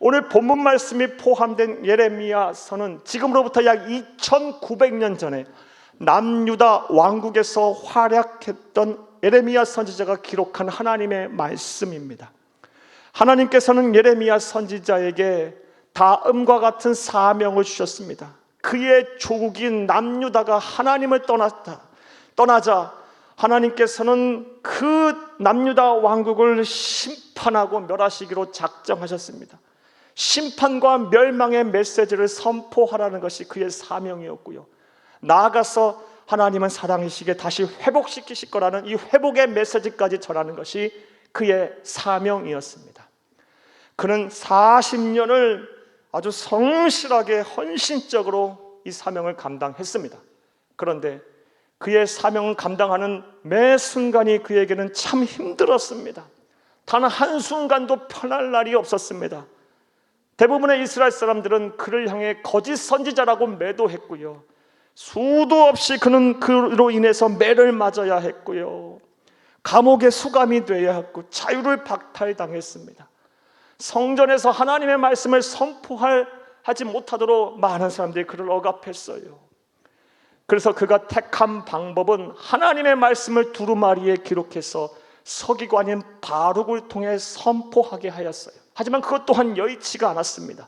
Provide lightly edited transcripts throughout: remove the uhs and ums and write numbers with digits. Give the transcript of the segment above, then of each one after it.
오늘 본문 말씀이 포함된 예레미야서는 지금으로부터 약 2900년 전에 남유다 왕국에서 활약했던 예레미야 선지자가 기록한 하나님의 말씀입니다. 하나님께서는 예레미야 선지자에게 다음과 같은 사명을 주셨습니다. 그의 조국인 남유다가 하나님을 떠나자 하나님께서는 그 남유다 왕국을 심판하고 멸하시기로 작정하셨습니다. 심판과 멸망의 메시지를 선포하라는 것이 그의 사명이었고요, 나아가서 하나님은 사랑이시기에 다시 회복시키실 거라는 이 회복의 메시지까지 전하는 것이 그의 사명이었습니다. 그는 40년을 아주 성실하게 헌신적으로 이 사명을 감당했습니다. 그런데 그의 사명을 감당하는 매 순간이 그에게는 참 힘들었습니다. 단 한순간도 편할 날이 없었습니다. 대부분의 이스라엘 사람들은 그를 향해 거짓 선지자라고 매도했고요, 수도 없이 그는 그로 인해서 매를 맞아야 했고요, 감옥에 수감이 되어야 했고 자유를 박탈당했습니다. 성전에서 하나님의 말씀을 선포하지 못하도록 많은 사람들이 그를 억압했어요. 그래서 그가 택한 방법은 하나님의 말씀을 두루마리에 기록해서 서기관인 바룩을 통해 선포하게 하였어요. 하지만 그것 또한 여의치가 않았습니다.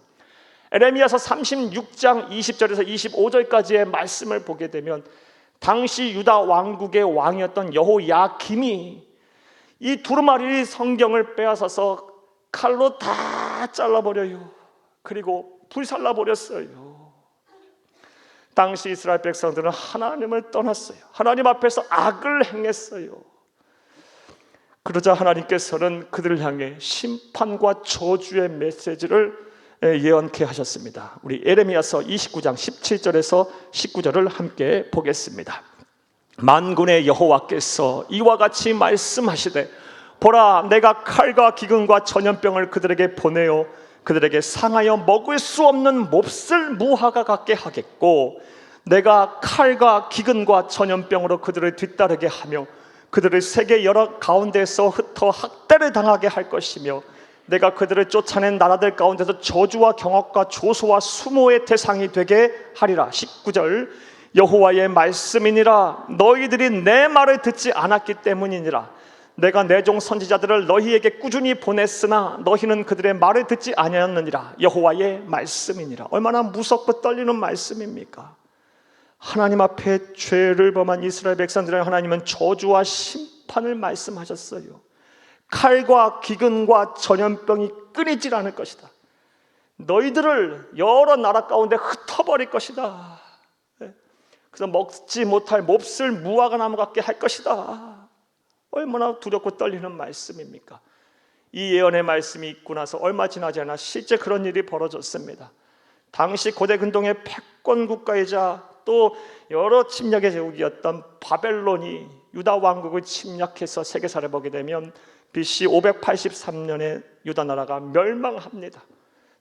에레미야서 36장 20절에서 25절까지의 말씀을 보게 되면 당시 유다 왕국의 왕이었던 여호야김이 이 두루마리 성경을 빼앗아서 칼로 다 잘라버려요. 그리고 불살라버렸어요. 당시 이스라엘 백성들은 하나님을 떠났어요. 하나님 앞에서 악을 행했어요. 그러자 하나님께서는 그들을 향해 심판과 저주의 메시지를 예언케 하셨습니다. 우리 예레미야서 29장 17절에서 19절을 함께 보겠습니다. 만군의 여호와께서 이와 같이 말씀하시되, 보라, 내가 칼과 기근과 전염병을 그들에게 보내어 그들에게 상하여 먹을 수 없는 몹쓸 무화과 같게 하겠고, 내가 칼과 기근과 전염병으로 그들을 뒤따르게 하며 그들을 세계 여러 가운데서 흩어 학대를 당하게 할 것이며, 내가 그들을 쫓아낸 나라들 가운데서 저주와 경악과 조소와 수모의 대상이 되게 하리라. 19절, 여호와의 말씀이니라. 너희들이 내 말을 듣지 않았기 때문이니라. 내가 내 종 선지자들을 너희에게 꾸준히 보냈으나 너희는 그들의 말을 듣지 아니하였느니라. 여호와의 말씀이니라. 얼마나 무섭고 떨리는 말씀입니까? 하나님 앞에 죄를 범한 이스라엘 백성들을 하나님은 저주와 심판을 말씀하셨어요. 칼과 기근과 전염병이 끊이질 않을 것이다. 너희들을 여러 나라 가운데 흩어버릴 것이다. 그래서 먹지 못할 몹쓸 무화과 나무 같게 할 것이다. 얼마나 두렵고 떨리는 말씀입니까? 이 예언의 말씀이 있고 나서 얼마 지나지 않아 실제 그런 일이 벌어졌습니다. 당시 고대 근동의 패권 국가이자 또 여러 침략의 제국이었던 바벨론이 유다 왕국을 침략해서 세계사를 보게 되면 BC 583년에 유다 나라가 멸망합니다.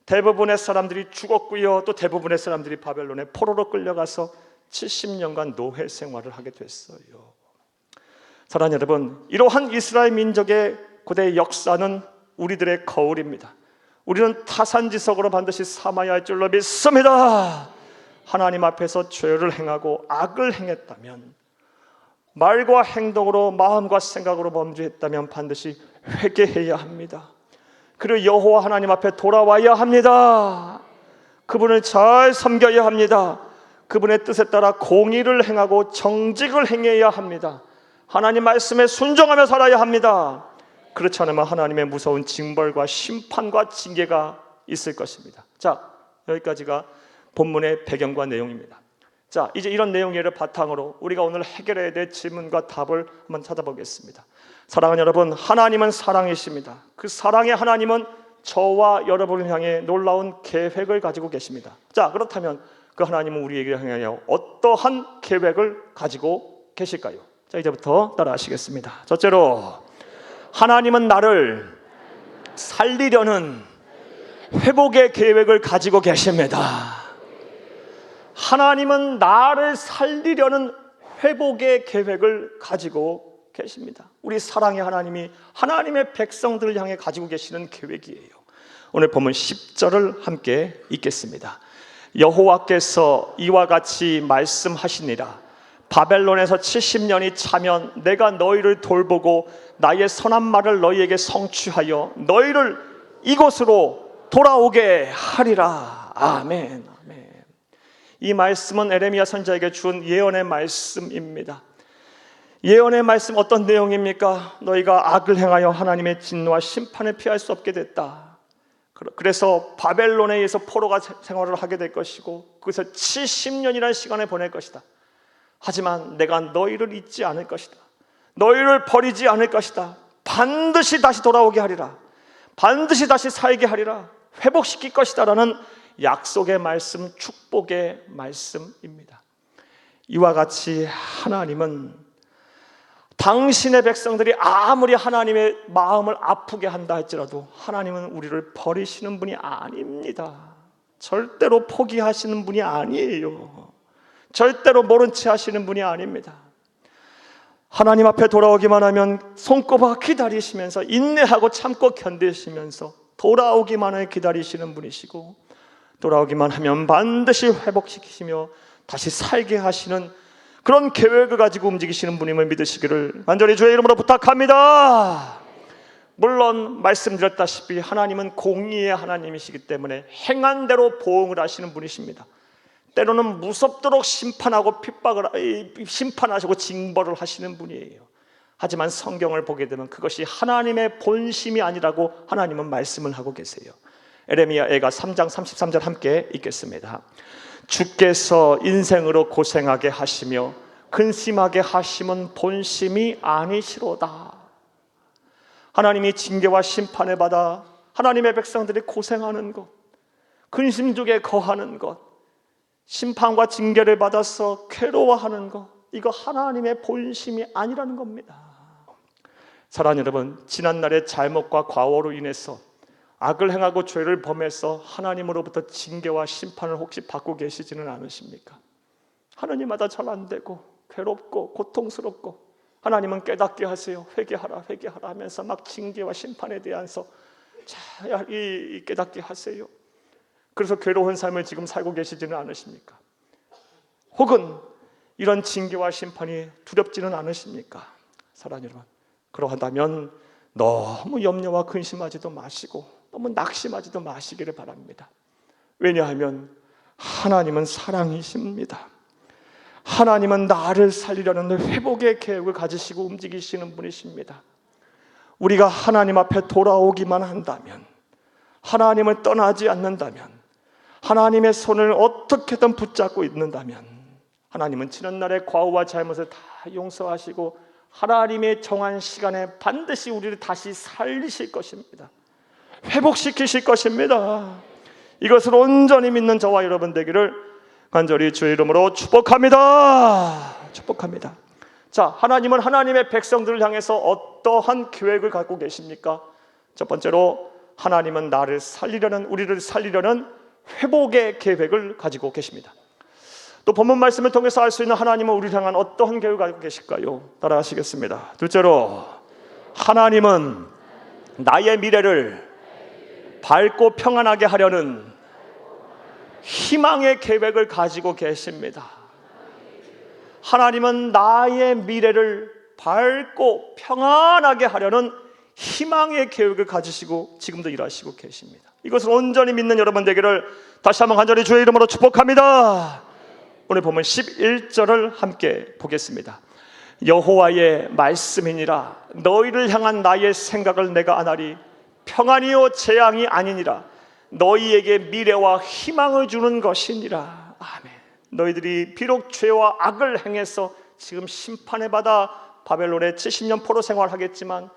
대부분의 사람들이 죽었고요, 또 대부분의 사람들이 바벨론에 포로로 끌려가서 70년간 노예 생활을 하게 됐어요. 사랑하는 여러분, 이러한 이스라엘 민족의 고대 역사는 우리들의 거울입니다. 우리는 타산지석으로 반드시 삼아야 할 줄로 믿습니다. 하나님 앞에서 죄를 행하고 악을 행했다면, 말과 행동으로 마음과 생각으로 범죄했다면 반드시 회개해야 합니다. 그리고 여호와 하나님 앞에 돌아와야 합니다. 그분을 잘 섬겨야 합니다. 그분의 뜻에 따라 공의를 행하고 정직을 행해야 합니다. 하나님 말씀에 순종하며 살아야 합니다. 그렇지 않으면 하나님의 무서운 징벌과 심판과 징계가 있을 것입니다. 자, 여기까지가 본문의 배경과 내용입니다. 자, 이제 이런 내용을 바탕으로 우리가 오늘 해결해야 될 질문과 답을 한번 찾아보겠습니다. 사랑하는 여러분, 하나님은 사랑이십니다. 그 사랑의 하나님은 저와 여러분을 향해 놀라운 계획을 가지고 계십니다. 자, 그렇다면 그 하나님은 우리에게 향하여 어떠한 계획을 가지고 계실까요? 자, 이제부터 따라하시겠습니다. 첫째로, 하나님은 나를 살리려는 회복의 계획을 가지고 계십니다. 하나님은 나를 살리려는 회복의 계획을 가지고 계십니다. 우리 사랑의 하나님이 하나님의 백성들을 향해 가지고 계시는 계획이에요. 오늘 본문 10절을 함께 읽겠습니다. 여호와께서 이와 같이 말씀하시니라. 바벨론에서 70년이 차면 내가 너희를 돌보고 나의 선한 말을 너희에게 성취하여 너희를 이곳으로 돌아오게 하리라. 아멘. 아멘. 이 말씀은 에레미야 선지자에게 준 예언의 말씀입니다. 예언의 말씀 어떤 내용입니까? 너희가 악을 행하여 하나님의 진노와 심판을 피할 수 없게 됐다. 그래서 바벨론에 의해서 포로가 생활을 하게 될 것이고 그래서 70년이라는 시간을 보낼 것이다. 하지만 내가 너희를 잊지 않을 것이다. 너희를 버리지 않을 것이다. 반드시 다시 돌아오게 하리라. 반드시 다시 살게 하리라. 회복시킬 것이다 라는 약속의 말씀, 축복의 말씀입니다. 이와 같이 하나님은 당신의 백성들이 아무리 하나님의 마음을 아프게 한다 할지라도 하나님은 우리를 버리시는 분이 아닙니다. 절대로 포기하시는 분이 아니에요. 절대로 모른 채 하시는 분이 아닙니다. 하나님 앞에 돌아오기만 하면 손꼽아 기다리시면서 인내하고 참고 견디시면서 돌아오기만을 기다리시는 분이시고 돌아오기만 하면 반드시 회복시키시며 다시 살게 하시는 그런 계획을 가지고 움직이시는 분임을 믿으시기를 간절히 주의 이름으로 부탁합니다. 물론 말씀드렸다시피 하나님은 공의의 하나님이시기 때문에 행한 대로 보응을 하시는 분이십니다. 때로는 무섭도록 심판하고 심판하시고 징벌을 하시는 분이에요. 하지만 성경을 보게 되면 그것이 하나님의 본심이 아니라고 하나님은 말씀을 하고 계세요. 에레미야 애가 3장 33절 함께 읽겠습니다. 주께서 인생으로 고생하게 하시며 근심하게 하심은 본심이 아니시로다. 하나님이 징계와 심판을 받아 하나님의 백성들이 고생하는 것, 근심 중에 거하는 것, 심판과 징계를 받아서 괴로워하는 것, 이거 하나님의 본심이 아니라는 겁니다. 사랑하는 여러분, 지난날의 잘못과 과오로 인해서 악을 행하고 죄를 범해서 하나님으로부터 징계와 심판을 혹시 받고 계시지는 않으십니까? 하나님마다 잘 안 되고 괴롭고 고통스럽고 하나님은 깨닫게 하세요. 회개하라 회개하라 하면서 막 징계와 심판에 대해서 잘 깨닫게 하세요. 그래서 괴로운 삶을 지금 살고 계시지는 않으십니까? 혹은 이런 징계와 심판이 두렵지는 않으십니까? 사랑하는 여러분, 그러하다면 너무 염려와 근심하지도 마시고 너무 낙심하지도 마시기를 바랍니다. 왜냐하면 하나님은 사랑이십니다. 하나님은 나를 살리려는 회복의 계획을 가지시고 움직이시는 분이십니다. 우리가 하나님 앞에 돌아오기만 한다면, 하나님을 떠나지 않는다면, 하나님의 손을 어떻게든 붙잡고 있는다면 하나님은 지난날의 과오와 잘못을 다 용서하시고 하나님의 정한 시간에 반드시 우리를 다시 살리실 것입니다. 회복시키실 것입니다. 이것을 온전히 믿는 저와 여러분 되기를 간절히 주의 이름으로 축복합니다. 축복합니다. 자, 하나님은 하나님의 백성들을 향해서 어떠한 계획을 갖고 계십니까? 첫 번째로 하나님은 나를 살리려는, 우리를 살리려는 회복의 계획을 가지고 계십니다. 또 본문 말씀을 통해서 알 수 있는 하나님은 우리를 향한 어떠한 계획을 가지고 계실까요? 따라 하시겠습니다. 둘째로 하나님은 나의 미래를 밝고 평안하게 하려는 희망의 계획을 가지고 계십니다. 하나님은 나의 미래를 밝고 평안하게 하려는 희망의 계획을 가지시고 지금도 일하시고 계십니다. 이것을 온전히 믿는 여러분 되기를 다시 한번 간절히 주의 이름으로 축복합니다. 오늘 보면 11절을 함께 보겠습니다. 여호와의 말씀이니라. 너희를 향한 나의 생각을 내가 아나리. 평안이요 재앙이 아니니라. 너희에게 미래와 희망을 주는 것이니라. 아멘. 너희들이 비록 죄와 악을 행해서 지금 심판을 받아 바벨론의 70년 포로 생활하겠지만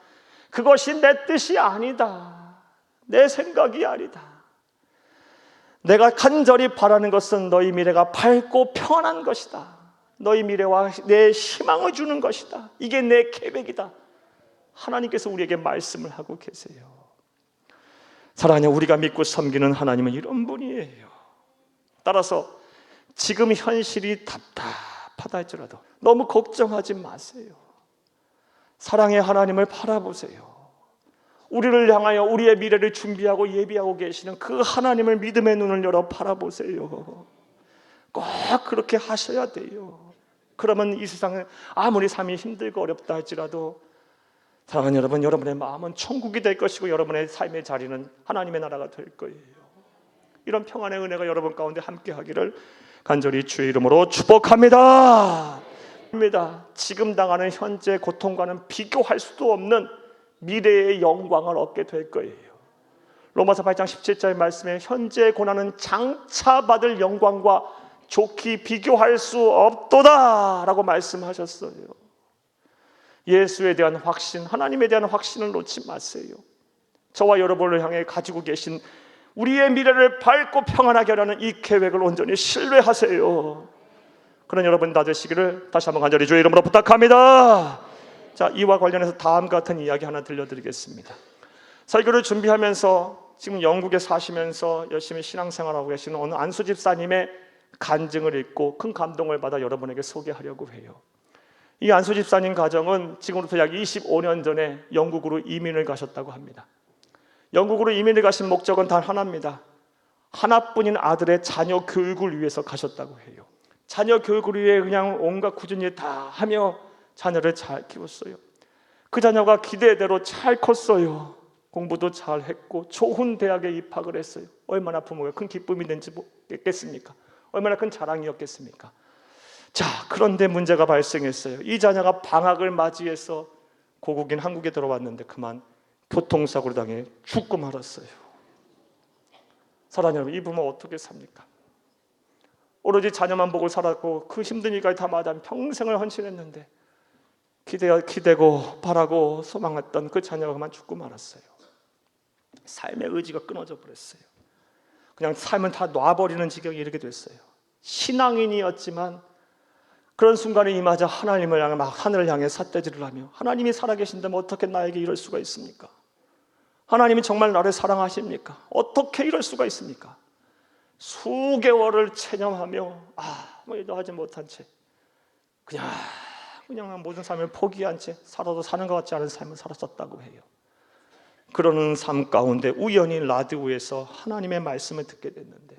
그것이 내 뜻이 아니다. 내 생각이 아니다. 내가 간절히 바라는 것은 너희 미래가 밝고 평안한 것이다. 너희 미래와 내 희망을 주는 것이다. 이게 내 계획이다. 하나님께서 우리에게 말씀을 하고 계세요. 사랑하는 우리가 믿고 섬기는 하나님은 이런 분이에요. 따라서 지금 현실이 답답하다 할지라도 너무 걱정하지 마세요. 사랑의 하나님을 바라보세요. 우리를 향하여 우리의 미래를 준비하고 예비하고 계시는 그 하나님을 믿음의 눈을 열어 바라보세요. 꼭 그렇게 하셔야 돼요. 그러면 이 세상은 아무리 삶이 힘들고 어렵다 할지라도 사랑하는 여러분, 여러분의 마음은 천국이 될 것이고 여러분의 삶의 자리는 하나님의 나라가 될 거예요. 이런 평안의 은혜가 여러분 가운데 함께 하기를 간절히 주의 이름으로 축복합니다. 지금 당하는 현재 고통과는 비교할 수도 없는 미래의 영광을 얻게 될 거예요. 로마서 8장 17절의 말씀에 현재의 고난은 장차 받을 영광과 좋게 비교할 수 없도다 라고 말씀하셨어요. 예수에 대한 확신, 하나님에 대한 확신을 놓지 마세요. 저와 여러분을 향해 가지고 계신 우리의 미래를 밝고 평안하게 하려는 이 계획을 온전히 신뢰하세요. 그런 여러분 다 되시기를 다시 한번 간절히 주의 이름으로 부탁합니다. 자, 이와 관련해서 다음과 같은 이야기 하나 들려드리겠습니다. 설교를 준비하면서 지금 영국에 사시면서 열심히 신앙생활하고 계시는 어느 안수 집사님의 간증을 읽고 큰 감동을 받아 여러분에게 소개하려고 해요. 이 안수 집사님 가정은 지금부터 약 25년 전에 영국으로 이민을 가셨다고 합니다. 영국으로 이민을 가신 목적은 단 하나입니다. 하나뿐인 아들의 자녀 교육을 위해서 가셨다고 해요. 자녀 교육을 위해 그냥 온갖 굳은 일 다 하며 자녀를 잘 키웠어요. 그 자녀가 기대대로 잘 컸어요. 공부도 잘 했고 좋은 대학에 입학을 했어요. 얼마나 부모가 큰 기쁨이 된지 모르겠습니까? 얼마나 큰 자랑이었겠습니까? 자, 그런데 문제가 발생했어요. 이 자녀가 방학을 맞이해서 고국인 한국에 들어왔는데 그만 교통사고를 당해 죽고 말았어요. 사랑하는 여러분, 이 부모 어떻게 삽니까? 오로지 자녀만 보고 살았고 그 힘든 일까지 다 마다한 평생을 헌신했는데 기대고 바라고 소망했던 그 자녀가 그만 죽고 말았어요. 삶의 의지가 끊어져 버렸어요. 그냥 삶은 다 놔버리는 지경에 이르게 됐어요. 신앙인이었지만 그런 순간에 임하자 하나님을 향해 막 하늘을 향해 삿대질을 하며 하나님이 살아계신다면 어떻게 나에게 이럴 수가 있습니까? 하나님이 정말 나를 사랑하십니까? 어떻게 이럴 수가 있습니까? 수개월을 체념하며 아무 일도 하지 못한 채 그냥 모든 삶을 포기한 채 살아도 사는 것 같지 않은 삶을 살았었다고 해요. 그러는 삶 가운데 우연히 라디오에서 하나님의 말씀을 듣게 됐는데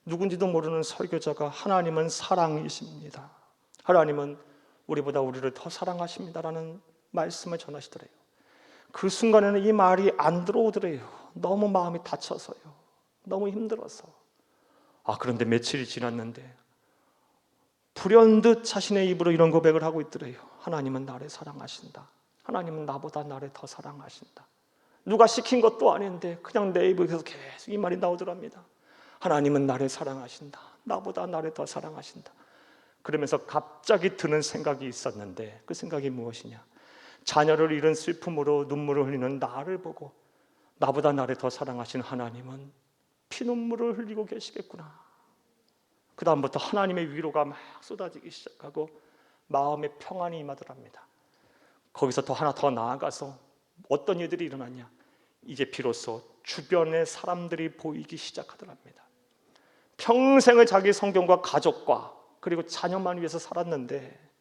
누군지도 모르는 설교자가 하나님은 사랑이십니다, 하나님은 우리보다 우리를 더 사랑하십니다라는 말씀을 전하시더래요. 그 순간에는 이 말이 안 들어오더래요. 너무 마음이 다쳐서요. 너무 힘들어서. 그런데 며칠이 지났는데 불현듯 자신의 입으로 이런 고백을 하고 있더래요. 하나님은 나를 사랑하신다. 하나님은 나보다 나를 더 사랑하신다. 누가 시킨 것도 아닌데 그냥 내 입에서 계속 이 말이 나오더랍니다. 하나님은 나를 사랑하신다. 나보다 나를 더 사랑하신다. 그러면서 갑자기 드는 생각이 있었는데 그 생각이 무엇이냐? 자녀를 잃은 슬픔으로 눈물을 흘리는 나를 보고 나보다 나를 더 사랑하신 하나님은 피눈물을 흘리고 계시겠구나. 그 다음부터 하나님의 위로가 막 쏟아지기 시작하고 마음의 평안이 임하더랍니다. 거기서 하나 더 나아가서 어떤 일들이 일어났냐? 이제 비로소 주변의 사람들이 보이기 시작하더랍니다. 평생을 자기 성경과 가족과 그리고 자녀만 위해서 살았는데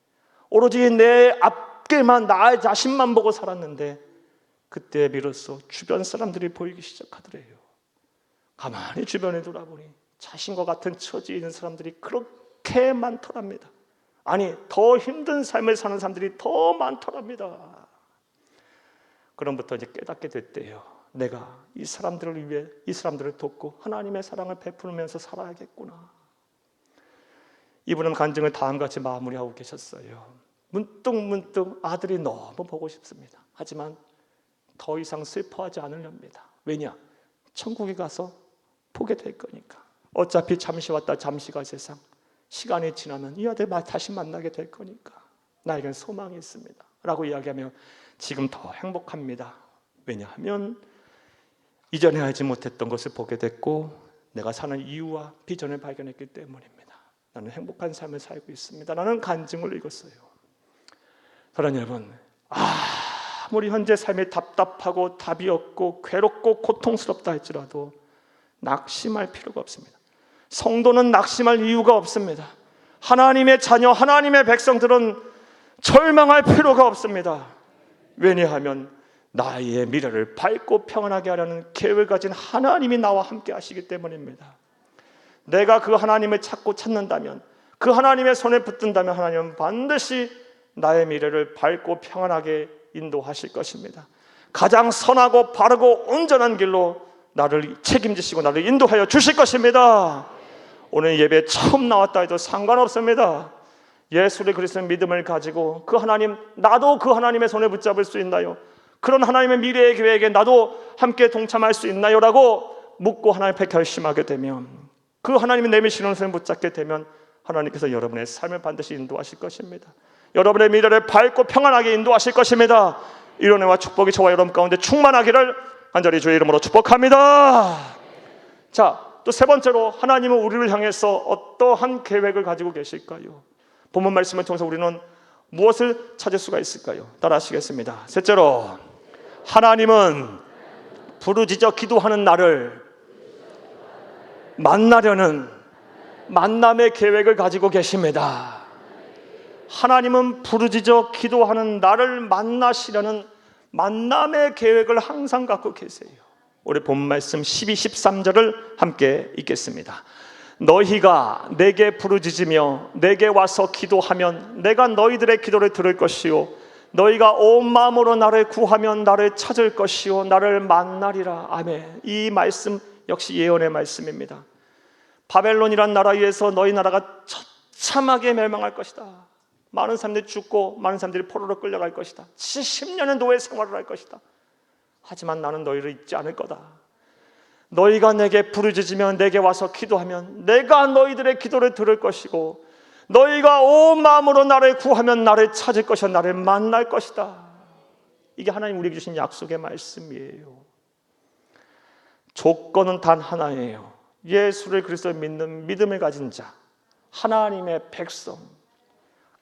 오로지 내 앞길만 나 자신만 보고 살았는데 그때 비로소 주변 사람들이 보이기 시작하더래요. 가만히 주변에 돌아보니 자신과 같은 처지에 있는 사람들이 그렇게 많더랍니다. 아니, 더 힘든 삶을 사는 사람들이 더 많더랍니다. 그럼부터 이제 깨닫게 됐대요. 내가 이 사람들을 위해 이 사람들을 돕고 하나님의 사랑을 베풀면서 살아야겠구나. 이분은 간증을 다음과 같이 마무리하고 계셨어요. 문득 아들이 너무 보고 싶습니다. 하지만 더 이상 슬퍼하지 않으렵니다. 왜냐? 천국에 가서 보게 될 거니까. 어차피 잠시 왔다 잠시 갈 세상, 시간이 지나면 이 아들 다시 만나게 될 거니까 나에겐 소망이 있습니다 라고 이야기하며 지금 더 행복합니다. 왜냐하면 이전에 알지 못했던 것을 보게 됐고 내가 사는 이유와 비전을 발견했기 때문입니다. 나는 행복한 삶을 살고 있습니다 라는 간증을 읽었어요. 사랑하는 여러분, 아무리 현재 삶이 답답하고 답이 없고 괴롭고 고통스럽다 할지라도 낙심할 필요가 없습니다. 성도는 낙심할 이유가 없습니다. 하나님의 자녀, 하나님의 백성들은 절망할 필요가 없습니다. 왜냐하면 나의 미래를 밝고 평안하게 하려는 계획을 가진 하나님이 나와 함께 하시기 때문입니다. 내가 그 하나님을 찾고 찾는다면, 그 하나님의 손에 붙든다면 하나님은 반드시 나의 미래를 밝고 평안하게 인도하실 것입니다. 가장 선하고 바르고 온전한 길로 나를 책임지시고 나를 인도하여 주실 것입니다. 오늘 예배에 처음 나왔다 해도 상관없습니다. 예수를 그리스도의 믿음을 가지고 그 하나님, 나도 그 하나님의 손에 붙잡을 수 있나요? 그런 하나님의 미래의 계획에 나도 함께 동참할 수 있나요? 라고 묻고 하나님 앞에 결심하게 되면, 그 하나님이 내미시는 손에 붙잡게 되면 하나님께서 여러분의 삶을 반드시 인도하실 것입니다. 여러분의 미래를 밝고 평안하게 인도하실 것입니다. 이런 은혜와 축복이 저와 여러분 가운데 충만하기를 간절히 주의 이름으로 축복합니다. 자, 또 세 번째로 하나님은 우리를 향해서 어떠한 계획을 가지고 계실까요? 본문 말씀을 통해서 우리는 무엇을 찾을 수가 있을까요? 따라 하시겠습니다. 셋째로, 하나님은 부르짖어 기도하는 나를 만나려는 만남의 계획을 가지고 계십니다. 하나님은 부르짖어 기도하는 나를 만나시려는 만남의 계획을 항상 갖고 계세요. 우리 본문 말씀 12, 13절을 함께 읽겠습니다. 너희가 내게 부르짖으며 내게 와서 기도하면 내가 너희들의 기도를 들을 것이요 너희가 온 마음으로 나를 구하면 나를 찾을 것이요 나를 만나리라. 아멘. 이 말씀 역시 예언의 말씀입니다. 바벨론이란 나라 위에서 너희 나라가 처참하게 멸망할 것이다. 많은 사람들이 죽고 많은 사람들이 포로로 끌려갈 것이다. 70년의 노예 생활을 할 것이다. 하지만 나는 너희를 잊지 않을 거다. 너희가 내게 부르짖으면 내게 와서 기도하면 내가 너희들의 기도를 들을 것이고 너희가 온 마음으로 나를 구하면 나를 찾을 것이요 나를 만날 것이다. 이게 하나님 우리에게 주신 약속의 말씀이에요. 조건은 단 하나예요. 예수를 그리스도를 믿는 믿음을 가진 자, 하나님의 백성,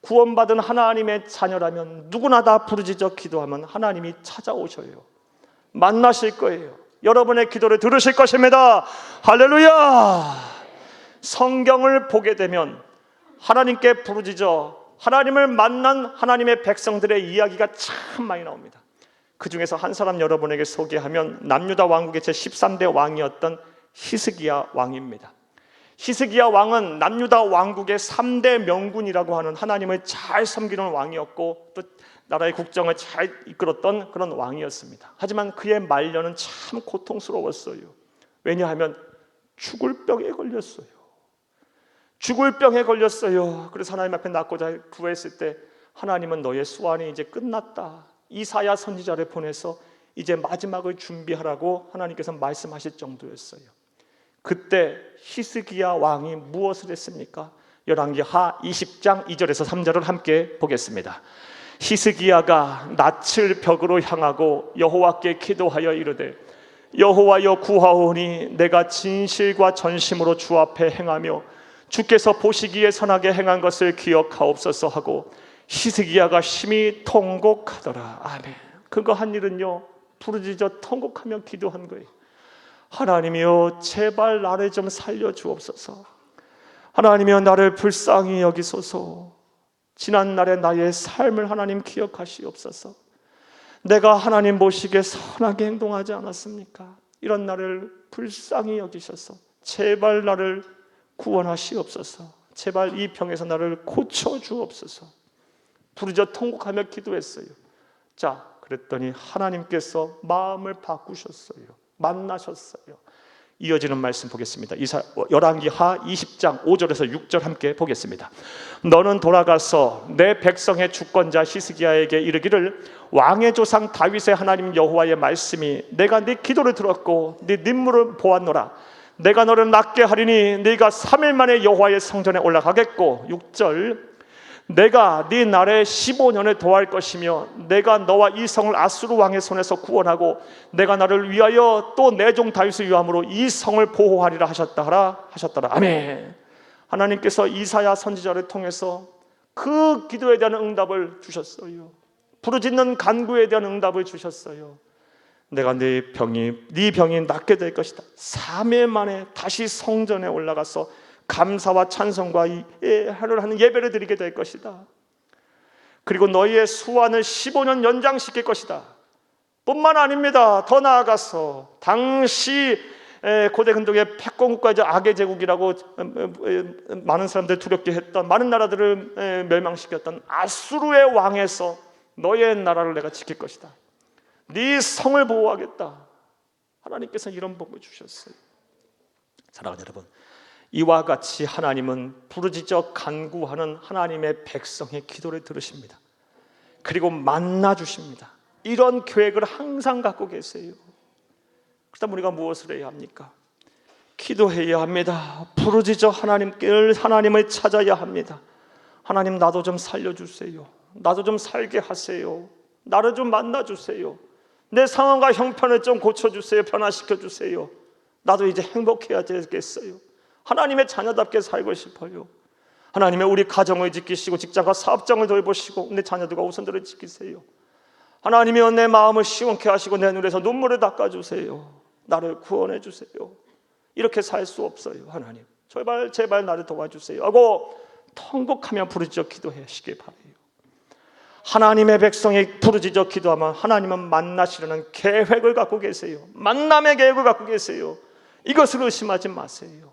구원받은 하나님의 자녀라면 누구나 다 부르짖어 기도하면 하나님이 찾아오셔요. 만나실 거예요. 여러분의 기도를 들으실 것입니다. 할렐루야. 성경을 보게 되면 하나님께 부르짖어 하나님을 만난 하나님의 백성들의 이야기가 참 많이 나옵니다. 그 중에서 한 사람 여러분에게 소개하면 남유다 왕국의 제13대 왕이었던 히스기야 왕입니다. 히스기야 왕은 남유다 왕국의 3대 명군이라고 하는 하나님을 잘 섬기는 왕이었고 또 나라의 국정을 잘 이끌었던 그런 왕이었습니다. 하지만 그의 말년은 참 고통스러웠어요. 왜냐하면 죽을 병에 걸렸어요. 죽을 병에 걸렸어요. 그래서 하나님 앞에 낫고자 구했을 때 하나님은 너의 수완이 이제 끝났다. 이사야 선지자를 보내서 이제 마지막을 준비하라고 하나님께서 말씀하실 정도였어요. 그때 히스기야 왕이 무엇을 했습니까? 열왕기하 20장 2절에서 3절을 함께 보겠습니다. 히스기야가 낯을 벽으로 향하고 여호와께 기도하여 이르되 여호와여 구하오니 내가 진실과 전심으로 주 앞에 행하며 주께서 보시기에 선하게 행한 것을 기억하옵소서 하고 히스기야가 심히 통곡하더라. 아멘. 그거 한 일은요 부르짖어 통곡하며 기도한 거예요. 하나님이여 제발 나를 좀 살려주옵소서. 하나님이여 나를 불쌍히 여기소서. 지난날의 나의 삶을 하나님 기억하시옵소서. 내가 하나님 보시기에 선하게 행동하지 않았습니까? 이런 나를 불쌍히 여기셔서 제발 나를 구원하시옵소서. 제발 이 병에서 나를 고쳐주옵소서. 부르짖어 통곡하며 기도했어요. 자, 그랬더니 하나님께서 마음을 바꾸셨어요. 만나셨어요. 이어지는 말씀 보겠습니다. 열왕기하 20장 5절에서 6절 함께 보겠습니다. 너는 돌아가서 내 백성의 주권자 히스기야에게 이르기를 왕의 조상 다윗의 하나님 여호와의 말씀이 내가 네 기도를 들었고 네 눈물을 보았노라. 내가 너를 낫게 하리니 네가 3일 만에 여호와의 성전에 올라가겠고 6절 내가 네 날에 15년을 더할 것이며 내가 너와 이 성을 아수르 왕의 손에서 구원하고 내가 나를 위하여 또 내 종 다윗을 위함으로 이 성을 보호하리라 하셨더라. 아멘. 하나님께서 이사야 선지자를 통해서 그 기도에 대한 응답을 주셨어요. 부르짖는 간구에 대한 응답을 주셨어요. 내가 네 병이 낫게 될 것이다. 3일 만에 다시 성전에 올라가서 감사와 찬송과 하는 예배를 드리게 될 것이다. 그리고 너희의 수완을 15년 연장시킬 것이다. 뿐만 아닙니다. 더 나아가서 당시 고대 근동의 패권국가, 악의 제국이라고 많은 사람들이 두렵게 했던, 많은 나라들을 멸망시켰던 아수르의 왕에서 너의 나라를 내가 지킬 것이다, 네 성을 보호하겠다, 하나님께서 이런 복을 주셨어요. 사랑하는 여러분, 이와 같이 하나님은 부르짖어 간구하는 하나님의 백성의 기도를 들으십니다. 그리고 만나 주십니다. 이런 계획을 항상 갖고 계세요. 그렇다면 우리가 무엇을 해야 합니까? 기도해야 합니다. 부르짖어 하나님을 찾아야 합니다. 하나님, 나도 좀 살려주세요. 나도 좀 살게 하세요. 나를 좀 만나주세요. 내 상황과 형편을 좀 고쳐주세요. 변화시켜주세요. 나도 이제 행복해야 되겠어요. 하나님의 자녀답게 살고 싶어요. 하나님의 우리 가정을 지키시고 직장과 사업장을 돌보시고 내 자녀들과 우선들을 지키세요. 하나님이여, 내 마음을 시원케 하시고 내 눈에서 눈물을 닦아주세요. 나를 구원해 주세요. 이렇게 살 수 없어요. 하나님, 제발 나를 도와주세요 하고 통곡하며 부르짖어 기도하시길 바라요. 하나님의 백성이 부르짖어 기도하면 하나님은 만나시려는 계획을 갖고 계세요. 만남의 계획을 갖고 계세요. 이것을 의심하지 마세요.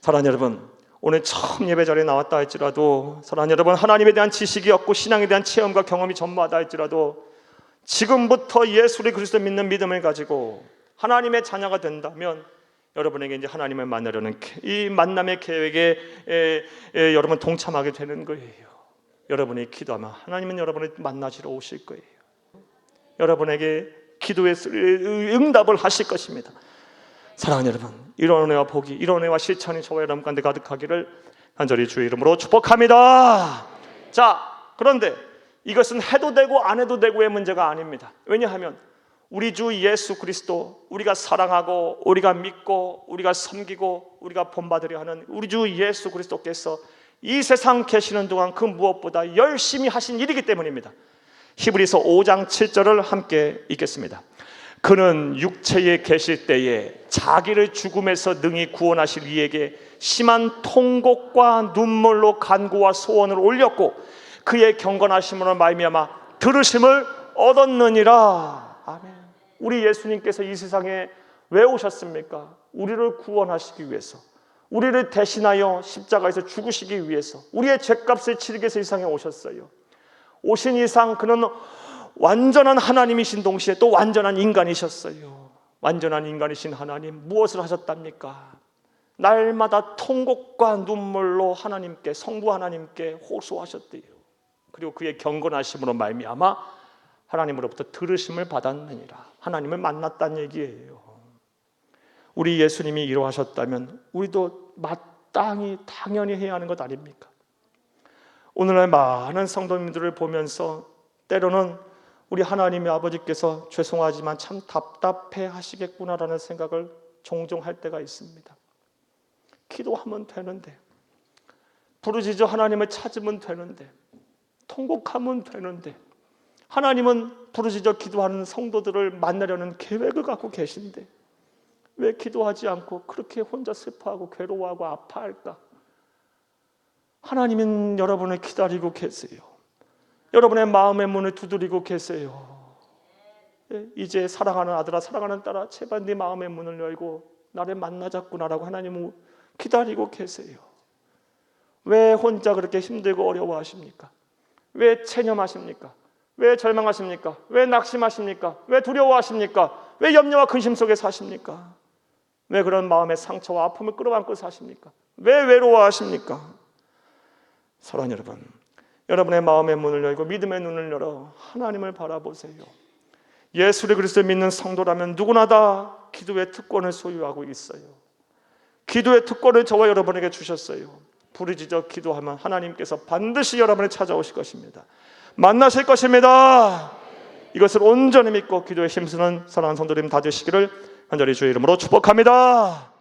사랑하는 여러분, 오늘 처음 예배 자리에 나왔다 할지라도, 사랑하는 여러분, 하나님에 대한 지식이 없고 신앙에 대한 체험과 경험이 전무하다 할지라도 지금부터 예수 그리스도를 믿는 믿음을 가지고 하나님의 자녀가 된다면 여러분에게 이제 하나님을 만나려는 이 만남의 계획에 여러분 동참하게 되는 거예요. 여러분이 기도하면 하나님은 여러분을 만나시러 오실 거예요. 여러분에게 기도의 응답을 하실 것입니다. 사랑하는 여러분, 이런 은혜와 복이, 이런 은혜와 실천이 저와 여러분 가운데 가득하기를 간절히 주의 이름으로 축복합니다. 자, 그런데 이것은 해도 되고 안 해도 되고의 문제가 아닙니다. 왜냐하면 우리 주 예수 그리스도, 우리가 사랑하고 우리가 믿고 우리가 섬기고 우리가 본받으려 하는 우리 주 예수 그리스도께서 이 세상 계시는 동안 그 무엇보다 열심히 하신 일이기 때문입니다. 히브리서 5장 7절을 함께 읽겠습니다. 그는 육체에 계실 때에 자기를 죽음에서 능히 구원하실 이에게 심한 통곡과 눈물로 간구와 소원을 올렸고 그의 경건하심으로 말미암아 들으심을 얻었느니라. 아멘. 우리 예수님께서 이 세상에 왜 오셨습니까? 우리를 구원하시기 위해서, 우리를 대신하여 십자가에서 죽으시기 위해서, 우리의 죄값을 치르기 위해서 이 세상에 오셨어요. 오신 이상 그는 완전한 하나님이신 동시에 또 완전한 인간이셨어요. 완전한 인간이신 하나님, 무엇을 하셨답니까? 날마다 통곡과 눈물로 하나님께, 성부 하나님께 호소하셨대요. 그리고 그의 경건하심으로 말미암아 하나님으로부터 들으심을 받았느니라. 하나님을 만났다는 얘기예요. 우리 예수님이 이러하셨다면 우리도 마땅히 당연히 해야 하는 것 아닙니까? 오늘날 많은 성도님들을 보면서 때로는 우리 하나님의 아버지께서 죄송하지만 참 답답해 하시겠구나라는 생각을 종종 할 때가 있습니다. 기도하면 되는데, 부르짖어 하나님을 찾으면 되는데, 통곡하면 되는데, 하나님은 부르짖어 기도하는 성도들을 만나려는 계획을 갖고 계신데 왜 기도하지 않고 그렇게 혼자 슬퍼하고 괴로워하고 아파할까? 하나님은 여러분을 기다리고 계세요. 여러분의 마음의 문을 두드리고 계세요. 이제 사랑하는 아들아, 사랑하는 딸아, 제발 네 마음의 문을 열고 나를 만나자꾸나라고 하나님은 기다리고 계세요. 왜 혼자 그렇게 힘들고 어려워하십니까? 왜 체념하십니까? 왜 절망하십니까? 왜 낙심하십니까? 왜 두려워하십니까? 왜 염려와 근심 속에 사십니까? 왜 그런 마음의 상처와 아픔을 끌어안고 사십니까? 왜 외로워하십니까? 사랑하는 여러분, 여러분의 마음의 문을 열고 믿음의 눈을 열어 하나님을 바라보세요. 예수 그리스도를 믿는 성도라면 누구나 다 기도의 특권을 소유하고 있어요. 기도의 특권을 저와 여러분에게 주셨어요. 부르짖어 기도하면 하나님께서 반드시 여러분을 찾아오실 것입니다. 만나실 것입니다. 이것을 온전히 믿고 기도에 힘쓰는 사랑하는 성도님 다 되시기를 간절히 주의 이름으로 축복합니다.